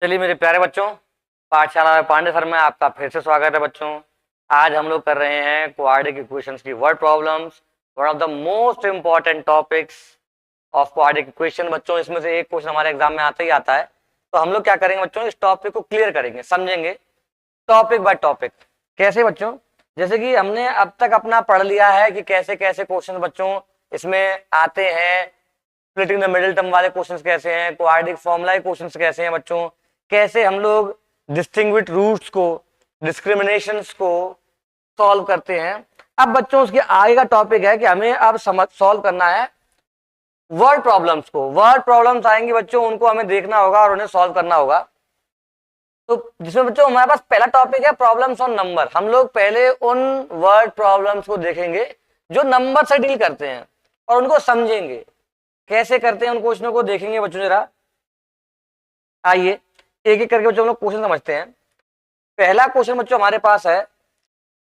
चलिए मेरे प्यारे बच्चों, पाठशाला में पांडे सर में आपका फिर से स्वागत है बच्चों। आज हम लोग कर रहे हैं क्वाड्रेटिक इक्वेशंस की word problems, one of the most important topics of quadratic equation. बच्चों इसमें से एक क्वेश्चन हमारे एग्जाम में आता ही आता है, तो हम लोग क्या करेंगे बच्चों, इस टॉपिक को क्लियर करेंगे, समझेंगे टॉपिक बाय टॉपिक। कैसे बच्चों? जैसे कि हमने अब तक अपना पढ़ लिया है कि कैसे कैसे क्वेश्चन बच्चों इसमें आते हैं, स्प्लिटिंग द मिडिल टर्म वाले क्वेश्चंस कैसे हैं, क्वाड्रेटिक फॉर्मूला के क्वेश्चंस कैसे हैं बच्चों, कैसे हम लोग डिस्टिंग्विश रूट्स को, डिस्क्रिमिनेशंस को सॉल्व करते हैं। अब बच्चों उसके आगे का टॉपिक है कि हमें अब सॉल्व करना है वर्ड प्रॉब्लम्स को। वर्ड प्रॉब्लम्स आएंगी बच्चों, उनको हमें देखना होगा और उन्हें सॉल्व करना होगा। तो जिसमें बच्चों हमारे पास पहला टॉपिक है प्रॉब्लम्स ऑन नंबर। हम लोग पहले उन वर्ड प्रॉब्लम्स को देखेंगे जो नंबर से डील करते हैं और उनको समझेंगे, कैसे करते हैं उन क्वेश्चनों को देखेंगे बच्चों। जरा आइए एक एक करके बच्चों हम लोग क्वेश्चन समझते हैं। पहला क्वेश्चन बच्चों हमारे पास है,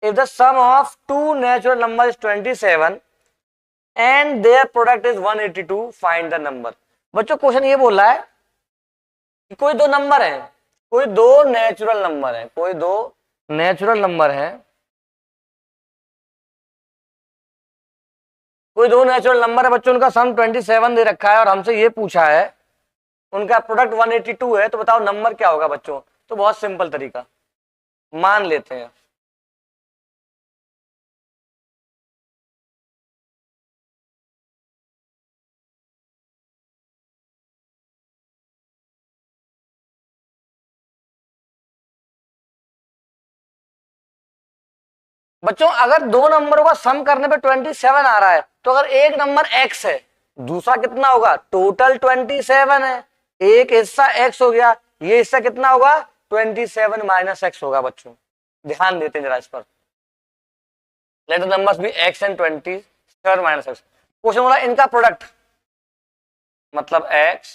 if the sum of two natural number is 27 and their product is 182, find the number. बच्चों क्वेश्चन ये बोल रहा है कि कोई दो नंबर है, कोई दो नेचुरल नंबर है, कोई दो नेचुरल नंबर है, कोई दो नेचुरल नंबर है बच्चों, उनका सम 27 दे रखा है और हमसे ये पूछा है उनका प्रोडक्ट 182 है, तो बताओ नंबर क्या होगा बच्चों। तो बहुत सिंपल तरीका, मान लेते हैं बच्चों, अगर दो नंबरों का सम करने पे 27 आ रहा है, तो अगर एक नंबर x है, दूसरा कितना होगा, टोटल 27 है, एक हिस्सा x हो गया, ये हिस्सा कितना होगा, 27 माइनस x होगा बच्चों। ध्यान देते हैं जरा इस पर। Let the numbers be x and 27 minus x। Question बोला इनका प्रोडक्ट, मतलब x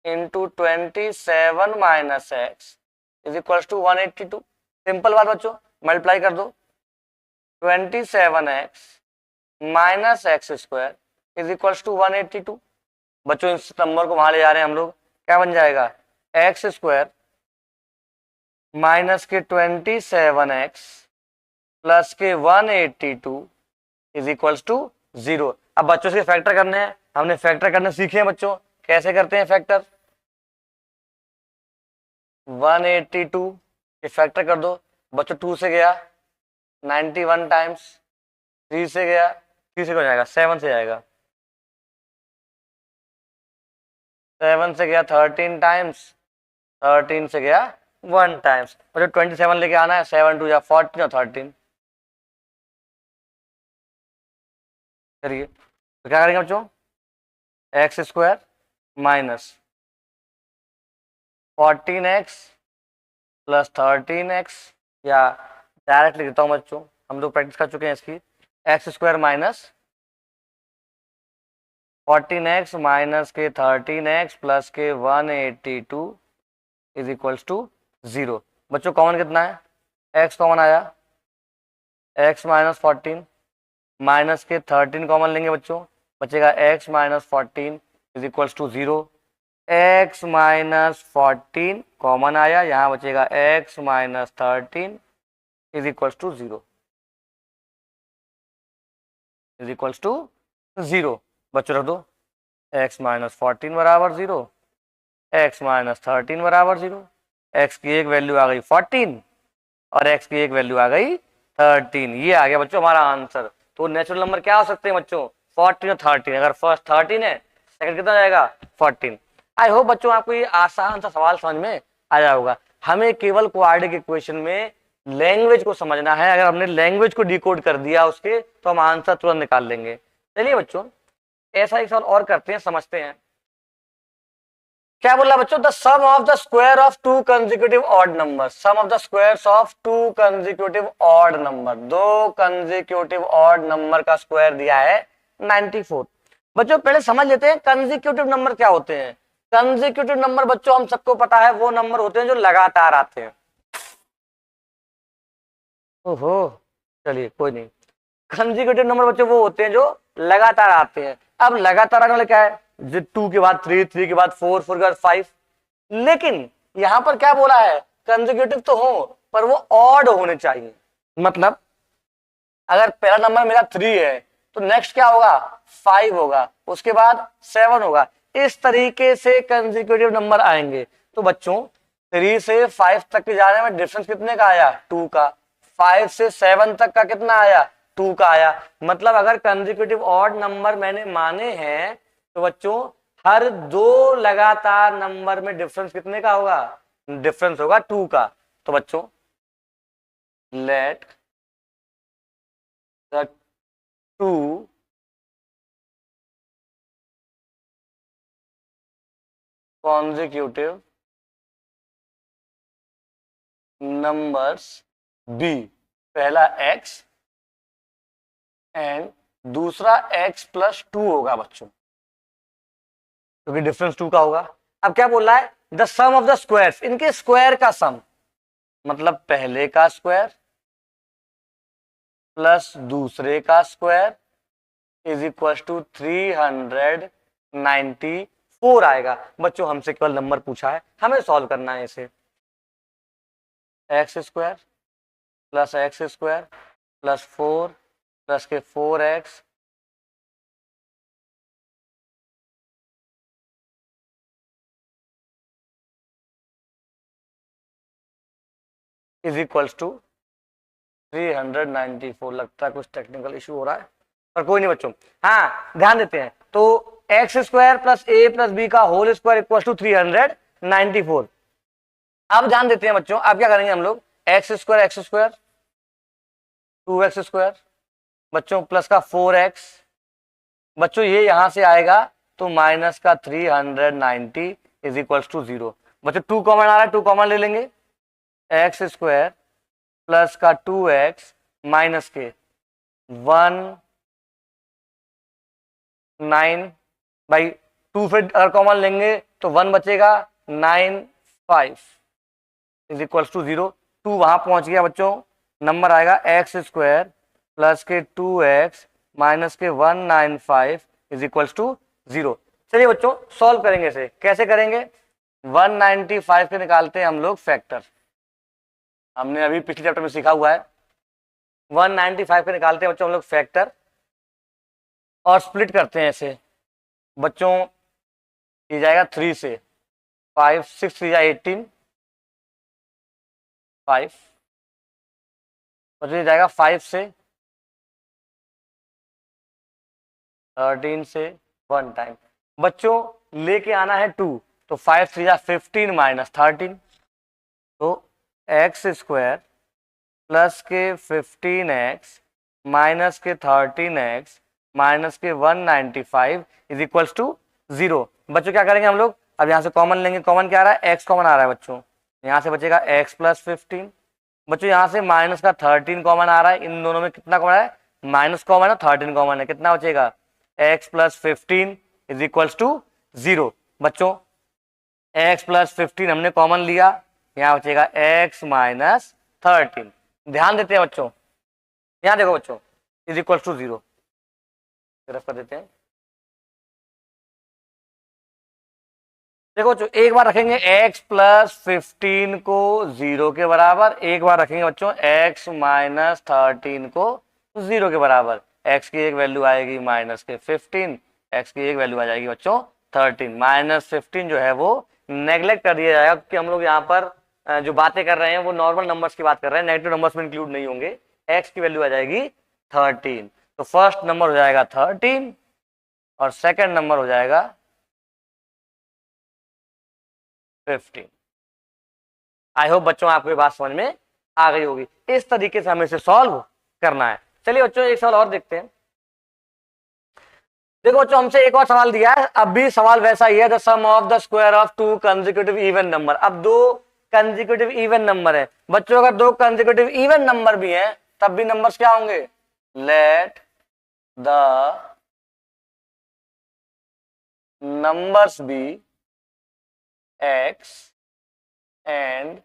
into 27 minus x is equal to 182। Simple बात बच्चों, मल्टीप्लाई कर दो, 27x minus x square is equal to 182। बच्चों इस नंबर को वहां ले जा रहे हैं हम लोग, क्या बन जाएगा, एक्स स्क्वायर माइनस के 27x प्लस के 182 इज इक्वल टू 0। अब बच्चों से फैक्टर करने हैं, हमने फैक्टर करने सीखे हैं बच्चों, कैसे करते हैं फैक्टर। 182 के फैक्टर कर दो बच्चों, 2 से गया 91 टाइम्स, 3 से गया, 3 से हो जाएगा 7 से जाएगा, 7 से गया 13 टाइम्स, 13 से गया 1 टाइम्स। और जो 27 लेके आना है, 7 2 या 14 और 13। चलिए तो क्या करेंगे बच्चों, x square minus 14x plus 13x, या डायरेक्ट लिख देता हूं बच्चों, हम लोग प्रैक्टिस कर चुके हैं इसकी। X square minus 14x minus के 13x प्लस के 182 इज इक्वल्स टू 0। बच्चों कॉमन कितना है, x कॉमन आया, x माइनस 14 माइनस के 13 कॉमन लेंगे बच्चों, बचेगा x minus 14 is equals to 0। x minus 14 common आया, यहाँ बचेगा x minus 13 is equals to 0, is equals to 0। बच्चों रख दो, x माइनस 14 बराबर 0, x माइनस 13 बराबर 0। x की एक वैल्यू आ गई 14 और x की एक वैल्यू आ गई 13। ये आ गया बच्चों हमारा आंसर। तो नेचुरल नंबर क्या हो सकते हैं बच्चों, 14 और 13। अगर फर्स्ट 13 है, सेकंड कितना जाएगा, 14। आई होप बच्चों आपको ये आसान सा सवाल समझ में आया होगा। हमें केवल क्वाड्रेटिक इक्वेशन में लैंग्वेज को समझना है। अगर हमने लैंग्वेज को डिकोड कर दिया उसके, तो हम आंसर तुरंत निकाल लेंगे। चलिए बच्चों ऐसा एक सवाल और करते हैं, समझते हैं। क्या बोला बच्चों, the sum of the square of two consecutive odd number. Sum of the squares of two consecutive odd number, दो कंसेक्यूटिव ऑड नंबर का स्क्वायर दिया है 94। बच्चों पहले समझ लेते हैं कंसेक्यूटिव नंबर क्या होते हैं। कंसेक्यूटिव नंबर बच्चों हम सबको पता है वो नंबर होते हैं जो लगातार आते हैं। ओहो चलिए कोई नहीं, कंसेक्यूटिव नंबर बच्चों वो होते हैं जो लगातार आते हैं। अब लगातार आने वाला क्या है, 2 के बाद 3, 3 के बाद 4, 4 के बाद 5। लेकिन यहां पर क्या बोला है, कंसेक्यूटिव तो हो पर वो ऑड होने चाहिए। मतलब अगर पहला नंबर मेरा 3 है तो नेक्स्ट क्या होगा, 5 होगा, उसके बाद 7 होगा, इस तरीके से कंसेक्यूटिव नंबर आएंगे। तो बच्चों 3 से 5 तक के जाने में डिफरेंस कितने का आया, 2 का। 5 से 7 तक का कितना आया, 2 का आया। मतलब अगर कंसेक्यूटिव ऑड नंबर मैंने माने हैं तो बच्चों हर दो लगातार नंबर में डिफरेंस कितने का होगा, डिफरेंस होगा 2 का। तो बच्चों let the 2 consecutive numbers be, पहला x एंड दूसरा x प्लस 2 होगा बच्चों, क्योंकि डिफरेंस 2 का होगा। अब क्या बोल रहा है, the sum of the squares, इनके स्क्वायर का सम, मतलब पहले का स्क्वायर प्लस दूसरे का स्क्वायर इज इक्वल टू 394 आएगा। बच्चों हमसे केवल नंबर पूछा है, हमें सॉल्व करना है इसे। एक्स स्क्वायर प्लस 4 प्लस के 4x इज इक्वल्स टू 394। लगता है कुछ टेक्निकल इशू हो रहा है, पर कोई नहीं बच्चों। हाँ ध्यान देते हैं, तो एक्स स्क्वायर प्लस ए प्लस बी का होल स्क्वायर इक्वल टू 394। अब ध्यान देते हैं बच्चों, अब क्या करेंगे हम लोग, एक्स स्क्वायर 2x स्क्वायर बच्चों प्लस का 4x, बच्चों ये यहां से आएगा तो माइनस का 390 इज इक्वल्स टू 0। बच्चों 2 कॉमन आ रहा है, 2 कॉमन ले लेंगे, एक्स स्क्वायर प्लस का 2x माइनस के 19 बाई 2, फिर अगर कॉमन लेंगे तो 1 बचेगा, 95 इज इक्वल्स टू 0। 2 वहां पहुंच गया बच्चों, नंबर आएगा एक्स स्क्वायर प्लस के 2x माइनस के 195 इज इक्वल्स टू 0। चलिए बच्चों सॉल्व करेंगे इसे, कैसे करेंगे, 195 के निकालते हैं हम लोग फैक्टर, हमने अभी पिछले चैप्टर में सीखा हुआ है। 195 के निकालते हैं बच्चों हम लोग फैक्टर और स्प्लिट करते हैं इसे बच्चों, ये जाएगा 3 से 5, 6 3 18, 5 बच्चों ये जाएगा 5 से 13 से 1 टाइम, बच्चों लेके आना है 2, तो 5 3 15 माइनस 13, तो एक्स स्क्वायर प्लस के 15x माइनस के 13x माइनस के 195 इज इक्वल्स टू 0। बच्चों क्या करेंगे हम लोग, अब यहां से कॉमन लेंगे, कॉमन क्या आ रहा है, x कॉमन आ रहा है बच्चों, यहां से बचेगा x प्लस 15। बच्चों यहां से माइनस का 13 कॉमन आ रहा है, इन दोनों में कितना कॉमन है, माइनस कॉमन है, 13 कॉमन है, कितना बचेगा, x plus 15 is equals to 0। बच्चों x प्लस 15 हमने कॉमन लिया, यहां बचेगा x माइनस 13। ध्यान देते हैं बच्चों, यहां देखो बच्चों इज इक्वल टू 0, सिर्फ कर देते हैं। देखो बच्चों एक बार रखेंगे x प्लस 15 को 0 के बराबर, एक बार रखेंगे बच्चों x माइनस 13 को 0 के बराबर। x की एक वैल्यू आएगी माइनस के 15, x की एक वैल्यू आ जाएगी बच्चों 13। माइनस 15 जो है वो नेग्लेक्ट कर दिया जाएगा, क्योंकि हम लोग यहाँ पर जो बातें कर रहे हैं वो नॉर्मल नंबर्स की बात कर रहे हैं, नेगेटिव नंबर्स में इंक्लूड नहीं होंगे। x की वैल्यू आ जाएगी 13, तो फर्स्ट नंबर हो जाएगा 13 और सेकंड नंबर हो जाएगा 15। आई होप बच्चों आपको ये बात समझ में आ गई होगी। इस तरीके से हमें इसे सॉल्व करना है। चलिए बच्चों एक सवाल और देखते हैं। देखो बच्चों हमसे एक और सवाल दिया है, अब भी सवाल वैसा ही है, the sum of the square of 2 consecutive even number. अब 2 कंसेक्यूटिव इवन नंबर है बच्चों, अगर 2 कंसेक्यूटिव इवन नंबर भी हैं तब भी नंबर्स क्या होंगे, let the numbers be x and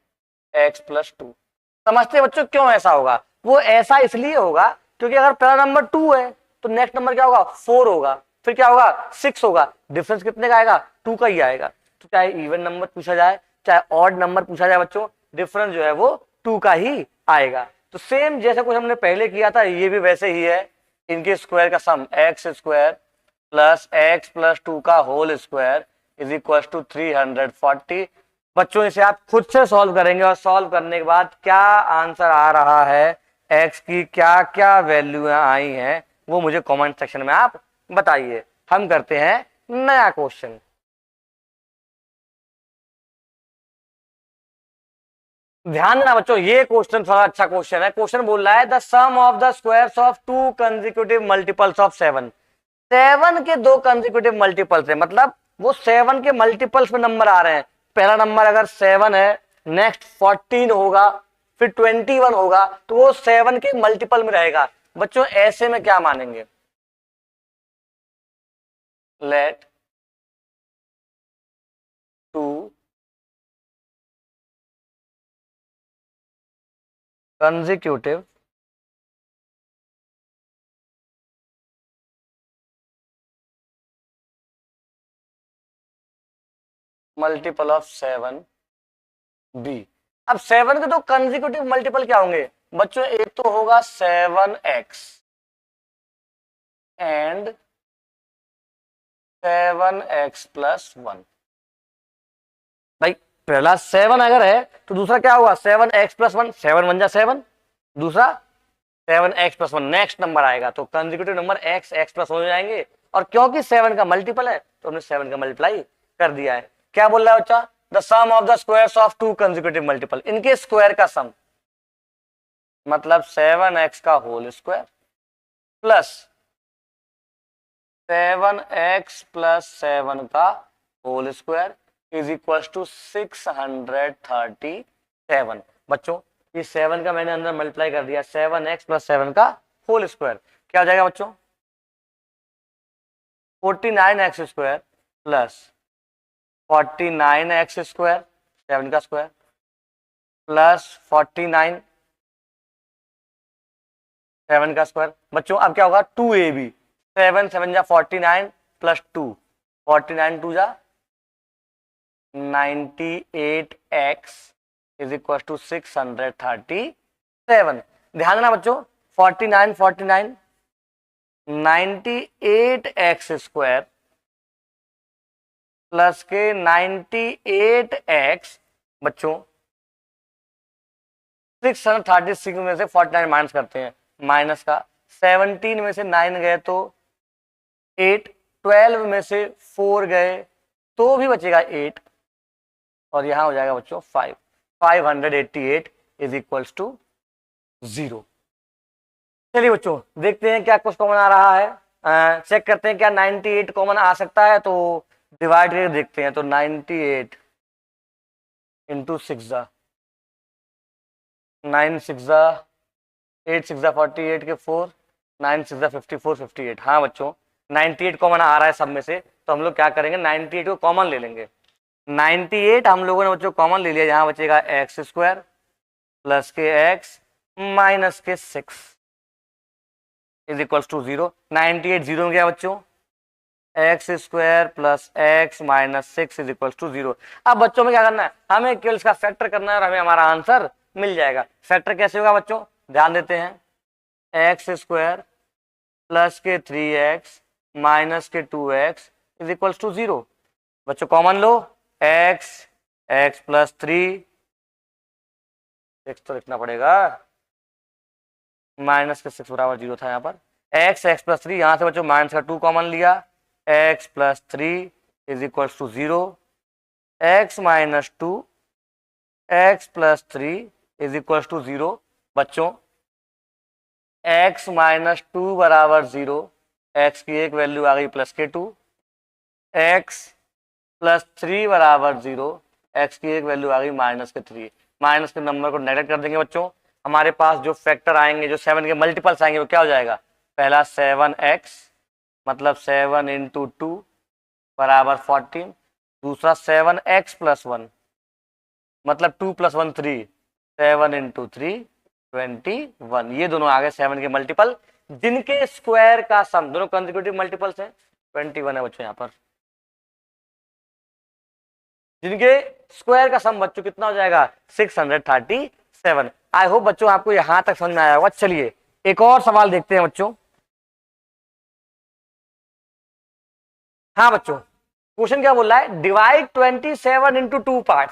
x plus 2। समझते बच्चों क्यों ऐसा होगा, वो ऐसा इसलिए होगा क्योंकि अगर पहला नंबर 2 है तो नेक्स्ट नंबर क्या होगा, 4 होगा, फिर क्या होगा 6 होगा, डिफरेंस कितने का आएगा, 2 का ही आएगा। तो चाहे इवन नंबर पूछा जाए चाहे ऑड नंबर पूछा जाए बच्चों, डिफरेंस जो है वो 2 का ही आएगा। तो सेम जैसे कुछ हमने पहले किया था, ये भी वैसे ही है। इनके स्क्वायर का sum x square plus x plus 2 का whole square is equal to 340। बच्चों इसे आप खुद से सॉल्व करेंगे और सॉल्व करने के बाद क्या आंसर आ रहा है, एक्स की क्या क्या वैल्यू आई हैं, वो मुझे कमेंट सेक्शन में आप बताइए। हम करते हैं नया क्वेश्चन। ध्यान देना बच्चों, ये क्वेश्चन थोड़ा अच्छा क्वेश्चन है। क्वेश्चन बोल रहा है the sum of the squares of 2 consecutive multiples of 7। 7 के 2 कंसेक्यूटिव मल्टीपल्स है, मतलब वो 7 के मल्टीपल्स में नंबर आ रहे हैं। पहला नंबर अगर 7 है, नेक्स्ट 14 होगा, फिर 21 होगा, तो वो 7 के मल्टीपल में रहेगा। बच्चों ऐसे में क्या मानेंगे, let 2 consecutive multiple of 7 be. अब 7 के तो कंसेक्यूटिव मल्टीपल क्या होंगे बच्चों, एक तो होगा 7x एंड 7x प्लस 1। भाई पहला 7 अगर है तो दूसरा क्या होगा 7x प्लस 1, 7 1 जा 7, दूसरा 7x प्लस 1, नेक्स्ट नंबर आएगा तो कंसेक्यूटिव नंबर x प्लस 1 हो जाएंगे। और क्योंकि 7 का मल्टीपल है तो हमने 7 का मल्टीप्लाई कर दिया है। क्या बोल रहा है बच्चा, the sum of the squares of 2 consecutive multiple, इनके स्क्वायर का सम मतलब 7x का whole square plus 7x plus 7 का whole square is equal to 637। बच्चों ये 7 का मैंने अंदर मल्टीप्लाई कर दिया, 7x प्लस 7 का होल स्क्वायर क्या हो जाएगा बच्चों, 49x square plus 49x square 7 का स्क्वायर प्लस 49 7 का स्क्वायर। बच्चों अब क्या होगा 2ab, 7 7 जा 49 प्लस 2, 49 2 जा 98x इज इक्वल टू 637। ध्यान देना बच्चों, 49 49 98x स्क्वायर प्लस के 98x, बच्चों 636 में से 49 माइनस करते हैं, माइनस का 17 में से 9 गए तो 8, 12 में से 4 गए तो भी बचेगा 8 और यहां हो जाएगा बच्चों 5, 588 इज इक्वल्स टू 0। चलिए बच्चों देखते हैं क्या कुछ कॉमन आ रहा है, चेक करते हैं क्या 98 कॉमन आ सकता है। तो डिवाइड करके देखते हैं, तो 98 इंटू 6 9 6 8 6 48 के 4, 9 6 54 58। हाँ बच्चों 98 कॉमन आ रहा है सब में से, तो हम लोग क्या करेंगे 98 को कॉमन ले लेंगे। 98 हम लोगों ने बच्चों कॉमन ले लिया, यहाँ बचेगा एक्स स्क्वायर प्लस के एक्स माइनस के 6 इज इक्वल टू 0। 98 जीरो में गया बच्चों, x square plus x minus 6 is equal to 0। अब बच्चों में क्या करना है, हमें केवल इसका फैक्टर करना है और हमें हमारा आंसर मिल जाएगा। फैक्टर कैसे होगा बच्चों, ध्यान देते हैं, एक्स स्क्वायर प्लस के 3x माइनस के 2x इज इक्वल टू 0। बच्चों कॉमन लो, x x प्लस 3 तो लिखना पड़ेगा, माइनस के 6 बराबर 0 था यहाँ पर, x प्लस 3, यहाँ से बच्चों माइनस का 2 कॉमन लिया, x plus 3 is equal to 0, x minus 2 x plus 3 is equal to 0। बच्चों x माइनस 2 बराबर 0, x की एक वैल्यू आ गई प्लस के 2, x प्लस 3 बराबर 0, x की एक वैल्यू आ गई माइनस के 3। माइनस के नंबर को नेगलेक्ट कर देंगे बच्चों, हमारे पास जो फैक्टर आएंगे, जो 7 के मल्टीपल्स आएंगे वो क्या हो जाएगा, पहला 7x मतलब 7 इंटू 2 बराबर 14, दूसरा 7x प्लस 1 मतलब 2 प्लस 1 3, 7 इंटू 3 21। ये दोनों आ गए 7 के मल्टीपल, जिनके स्क्वायर का सम, दोनों कंसेक्यूटिव मल्टीपल्स हैं, 21 है बच्चों यहाँ पर। जिनके स्क्वायर का सम बच्चों कितना हो जाएगा 637। आई होप बच्चों आपको यहां तक समझ में आया होगा। चलिए एक और सवाल देखते हैं बच्चों। हाँ बच्चों, क्वेश्चन क्या बोल रहा है, डिवाइड 27 इंटू टू पार्ट।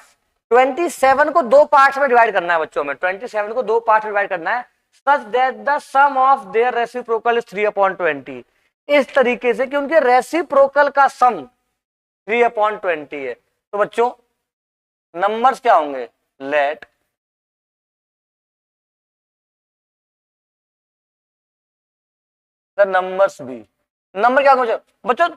27 को दो पार्ट्स में डिवाइड करना है बच्चों में, 27 को दो पार्ट में डिवाइड करना है, such that the sum of their reciprocal is 3/20। इस तरीके से कि उनके रेसिप्रोकल का सम 3/20 है। तो बच्चों नंबर्स क्या होंगे, let the numbers be. Number क्या होगा बच्चों,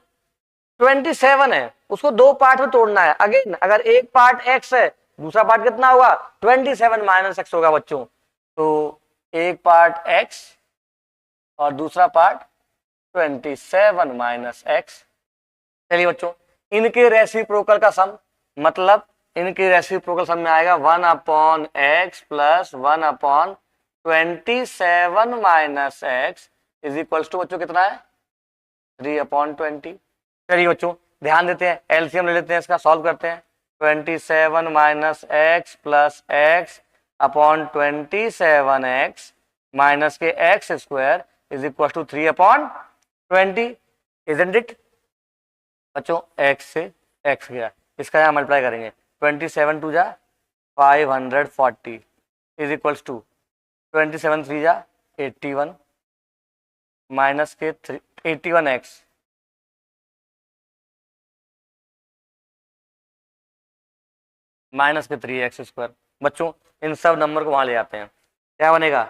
27 है, उसको दो पार्ट में तोड़ना है। अगेन अगर एक पार्ट x है, दूसरा पार्ट कितना होगा 27 माइनस एक्स होगा बच्चों। तो एक पार्ट x और दूसरा पार्ट 27 माइनस एक्स। चलिए बच्चों, इनके रेसिप्रोकल का सम, मतलब इनके रेसिप्रोकल सम में आएगा 1/x प्लस 1/27 minus x is equals to बच्चों कितना है 3/20। चलिए बच्चों ध्यान देते हैं, एलसीएम ले लेते हैं, इसका सॉल्व करते हैं। 27 minus x plus x upon 27x minus के x square is equal to 3/20, isn't it बच्चों। x से x गया, इसका यहाँ मल्टीप्लाई करेंगे, 27 टू जा 540 इज इक्वल्स टू 27 3 जा 81 माइनस के 81x माइनस के 3x²। बच्चों इन सब नंबर को वहां ले आते हैं, क्या बनेगा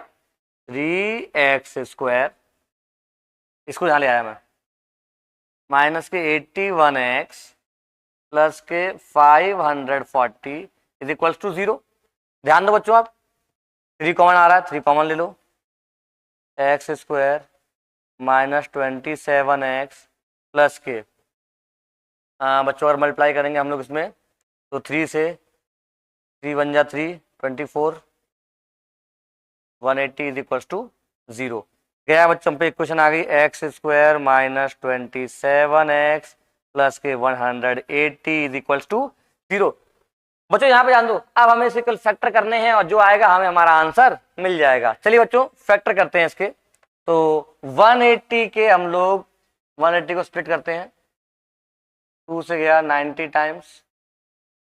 3x², इसको यहां ले आया मैं, माइनस के 81x प्लस के 540 इज इक्वल्स टू 0। ध्यान दो बच्चों, आप 3 कॉमन आ रहा है, 3 कॉमन ले लो, x² माइनस 27x प्लस के बच्चों अगर मल्टीप्लाई करेंगे हम लोग इसमें तो 3 से 3 बन जा 3 24 180 इज इक्वल्स टू 0। गया बच्चों पे इक्वेशन आ गई x² माइनस 27x प्लस के 180 इज इक्वल्स टू 0। बच्चों यहाँ पे जान दो, अब हमें इसे कल फैक्टर करने हैं और जो आएगा हमें हमारा आंसर मिल जाएगा। चलिए बच्चों फैक्टर करते हैं इसके। तो 180 के हम लोग 180 को स्प्लिट करते हैं, 2 से गया 90 टाइम्स,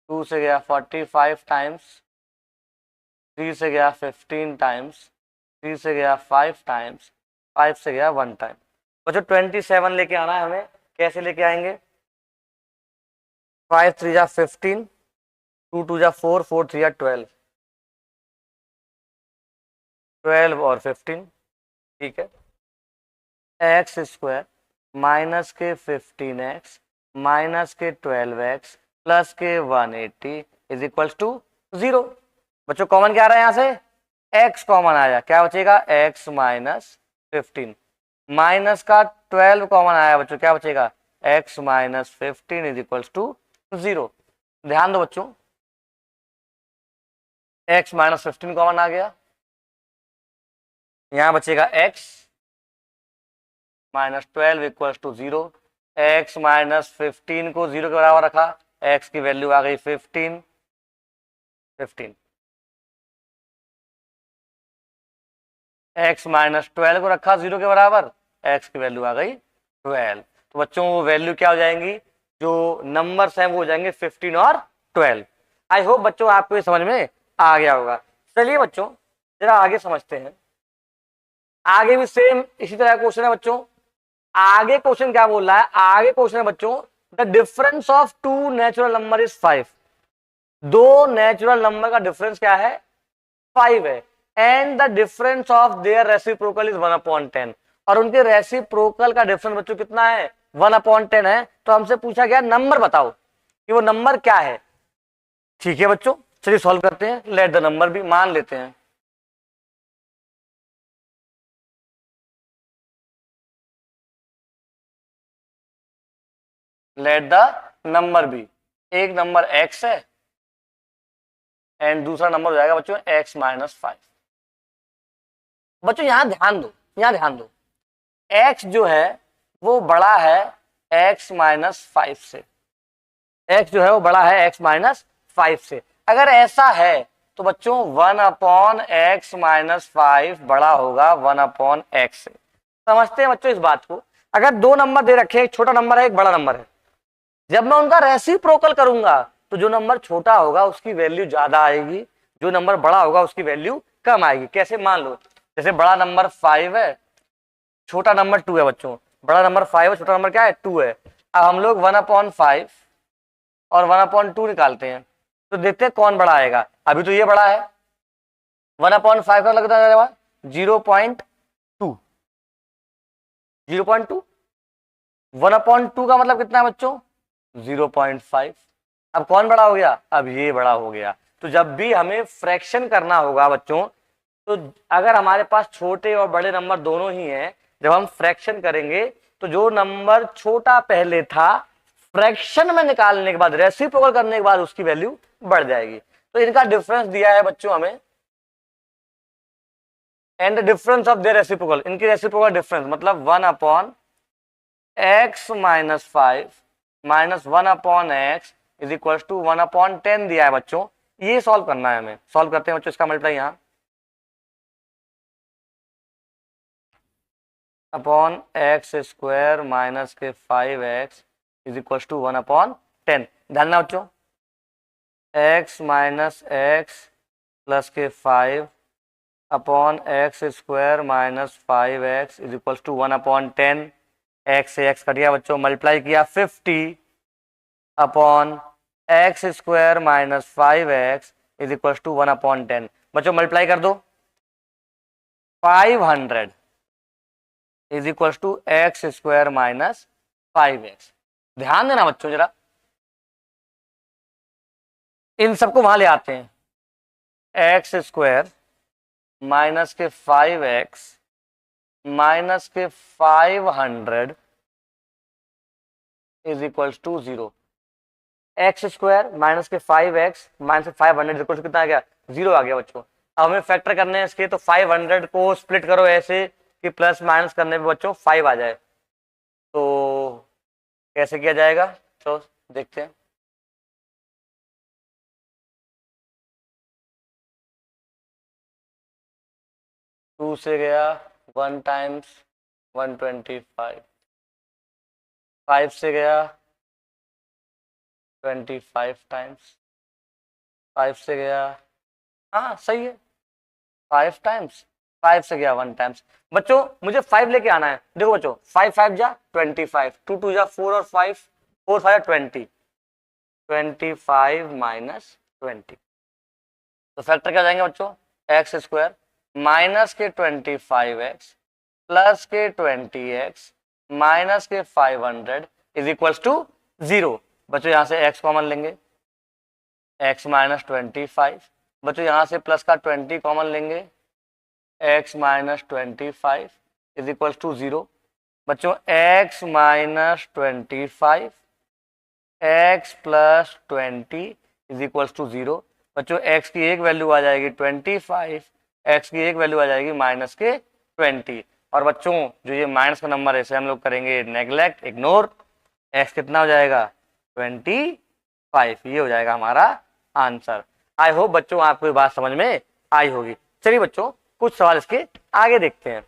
2 से गया 45 टाइम्स, 3 से गया 15 टाइम्स, 3 से गया 5 टाइम्स, 5 से गया 1 टाइम। बच्चों 27 लेके आना है हमें, कैसे लेके आएंगे, 5 3 जा 15, 2 2 जा 4, 4 3 जा 12, 12 और 15, ठीक है। x² माइनस के 15x माइनस के 12x प्लस के 180 इज इक्वल्स टू 0। बच्चों कॉमन क्या आ रहा है, यहाँ से x कॉमन आया, क्या बचेगा x माइनस 15, माइनस का 12 कॉमन आया बच्चों, क्या बचेगा x minus 15 is equals to 0। ध्यान दो बच्चों, x माइनस 15 कॉमन आ गया, यहां बचेगा x minus 12 equals to 0। x minus 15 को 0 के बराबर रखा, x की वैल्यू आ गई 15, x माइनस 12 को रखा 0 के बराबर, x की वैल्यू आ गई 12। तो बच्चों वो वैल्यू क्या हो जाएंगी, जो नंबर्स हैं वो हो जाएंगे 15 और 12। आई होप बच्चों आपको ये समझ में आ गया होगा। चलिए बच्चों जरा आगे समझते हैं, आगे भी सेम इसी तरह क्वेश्चन है बच्चों। आगे क्वेश्चन क्या बोल रहा है, आगे क्वेश्चन है बच्चों, the difference of two natural number is 5। दो नेचुरल नंबर का डिफरेंस क्या है 5 है, and the difference of their reciprocal is 1/10। और उनके रेसिप्रोकल का डिफरेंस बच्चों कितना है 1/10 है। तो हमसे पूछा गया नंबर बताओ कि वो नंबर क्या है। ठीक है बच्चों चलिए सॉल्व करते हैं, लेट द नंबर भी मान लेते हैं। लेट द नंबर बी, एक नंबर x है एंड दूसरा नंबर हो जाएगा बच्चों x माइनस 5। बच्चों यहां ध्यान दो, यहां ध्यान दो, x जो है वो बड़ा है x माइनस 5 से, x जो है वो बड़ा है x माइनस 5 से। अगर ऐसा है तो बच्चों 1/x-5 बड़ा होगा 1/x से। समझते हैं बच्चों इस बात को। अगर दो नंबर दे रखे हैं, एक छोटा नंबर है एक बड़ा नंबर है, जब मैं उनका रेसिप्रोकल करूंगा तो जो नंबर छोटा होगा उसकी वैल्यू ज्यादा आएगी, जो नंबर बड़ा होगा उसकी वैल्यू कम आएगी। कैसे? मान लो जैसे बड़ा नंबर 5 है, छोटा नंबर 2 है बच्चों। बड़ा नंबर 5 है, छोटा नंबर क्या है? 2 है। अब हम लोग 1/5 और 1/2 निकालते हैं तो देखते हैं कौन बड़ा आएगा। अभी तो ये बड़ा है, 1/5 का लगता है 0.2, 0.2। 1/2 का मतलब कितना है बच्चों? 0.5। अब कौन बड़ा हो गया? अब ये बड़ा हो गया। तो जब भी हमें फ्रैक्शन करना होगा बच्चों, तो अगर हमारे पास छोटे और बड़े नंबर दोनों ही हैं, जब हम फ्रैक्शन करेंगे तो जो नंबर छोटा पहले था फ्रैक्शन में निकालने के बाद, रेसिप्रोकल करने के बाद उसकी वैल्यू बढ़ जाएगी। तो इनका डिफरेंस दिया है बच्चों हमें, and the difference of their reciprocal, इनकी रेसिप्रोकल डिफरेंस मतलब 1/x-5 minus 1/x is equal to 1/10 दिया है बच्चों। ये सॉल्व करना है हमें। सॉल्व करते हैं बच्चों, इसका मल्टीप्लाई यहाँ अपॉन एक्स स्क्वायर माइनस के 5x इज इक्वल टू 1/10। ध्यान ना बच्चों, x माइनस एक्स प्लस के 5 upon x square minus 5x is equal to 1/10। x से x कट गया बच्चों, मल्टीप्लाई किया 50 upon x square minus 5x is equal to 1/10। बच्चों मल्टीप्लाई कर दो, 500 is equal to x square minus 5x। ध्यान देना बच्चों जरा, इन सबको वहां ले आते हैं। एक्स स्क्वायर माइनस के 5x माइनस के 500 is equal to 0। X square minus के 5x माइनस 500 इक्वल टू कितना आ गया? 0 आ गया बच्चों। अब हमें फैक्टर करने हैं इसके, तो 500 को स्प्लिट करो ऐसे कि प्लस माइनस करने पे बच्चों 5 आ जाए। तो कैसे किया जाएगा? तो देखते हैं। टू से गया 1 टाइम्स 125, 5 से गया 25 टाइम्स, 5 से गया, हाँ सही है 5 टाइम्स, 5 से गया 1 टाइम्स। बच्चों मुझे 5 लेके आना है। देखो बच्चों 5 5 जा 25, 2 2 जा 4 और 5 4 5 20, 25 माइनस 20। तो फैक्टर क्या जाएंगे बच्चों? एक्स स्क्वायर माइनस के 25x प्लस के 20x माइनस के 500 इज इक्वल टू 0। बच्चों यहां से x कॉमन लेंगे, x माइनस 25। बच्चों यहां से प्लस का 20 कॉमन लेंगे, x minus 25 is equal to 0। बच्चों x minus 25 x plus 20 is equal to 0। बच्चों x की एक वैल्यू आ जाएगी 25, x की एक वैल्यू आ जाएगी माइनस के 20। और बच्चों जो ये माइनस का नंबर है इसे हम लोग करेंगे नेग्लेक्ट, इग्नोर। x कितना हो जाएगा? 25। ये हो जाएगा हमारा आंसर। आई होप बच्चों आपको ये बात समझ में आई होगी। चलिए बच्चों कुछ सवाल इसके आगे देखते हैं।